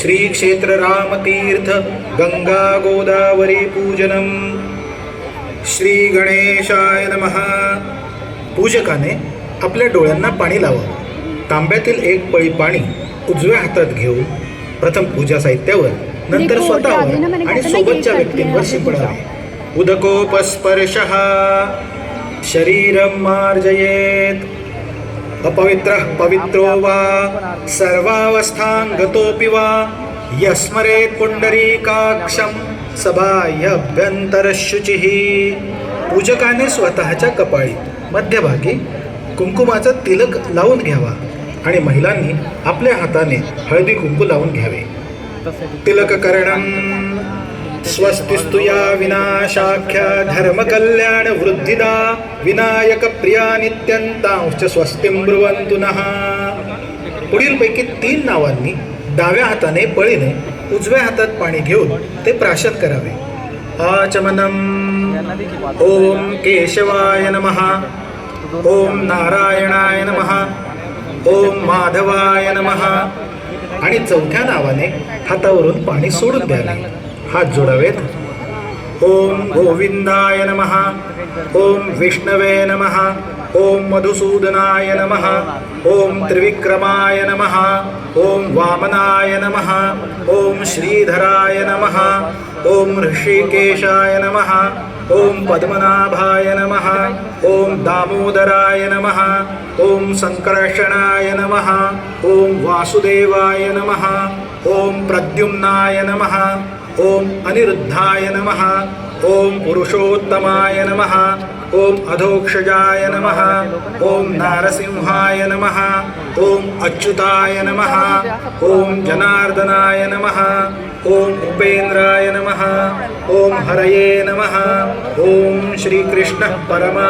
श्री क्षेत्र रामतीर्थ गंगा गोदावरी पूजनम. श्री गणेशाय नमः. पूजकाने आपल्या डोळ्यांना पाणी लावावं. तांब्यातील एक पळी पाणी उजव्या हातात घेऊन प्रथम पूजा साहित्यावर, नंतर स्वतःवर आणि सोबतच्या व्यक्तींवर शिंपडावे. उदकोपस्पर्शः शरीरं मार्जयेत. अपवित्रः पवित्रो वा सर्वावस्थां गतोऽपि वा यस्मरेत् पुंडरीकाक्षं सबाह्यभ्यंतरशुचिः. पूजकाने स्वतःच्या कपाळी मध्यभागी कुंकुमाचा तिलक लावून घ्यावा आणि महिलांनी आपल्या हाताने हळदी कुंकू लावून घ्यावे. तिलककरणं स्वस्तिस्तु या विनाशाख्या धर्मकल्याण वृद्धिदा विनायक प्रिया नित्यंतांश्च स्वस्तिं ब्रुवन्तु नः. पुढीलपैकी 3 नावांनी डाव्या हाताने पळीने उजव्या हातात पाणी घेऊन ते प्राशन करावे. आचमनम. ओम केशवाय नमः. ओम नारायणाय नमः. ओम माधवाय नमः. आणि 4थ्या नावाने हातावरून पाणी सोडून द्यावे. हात जोडावेत. ओम गोविंदाय नमः. ओम विष्णवे नमः. ओम मधुसूदनाय नमः. ओम त्रिविक्रमाय नमः. ओम वामनाय नमः. ओम श्रीधराय नमः. ओम ऋषिकेशाय नमः. ओम पद्मनाभाय नमः. ओम दामोदराय नमः. ओम संकर्षणाय नमः. ओम वासुदेवाय नमः. ओम प्रद्युम्नाय नमः. ओम अनिरुद्धाय नमः. ओम पुरुषोत्तमाय नमः. ओम अधोक्षजाय नमः. ओम नारसिंहाय नमः. ओम अच्युताय नमः. ओम जनार्दनाय नमः. ओम उपेंद्राय नमः. ओम हरये नमः. ओम श्रीकृष्ण परमा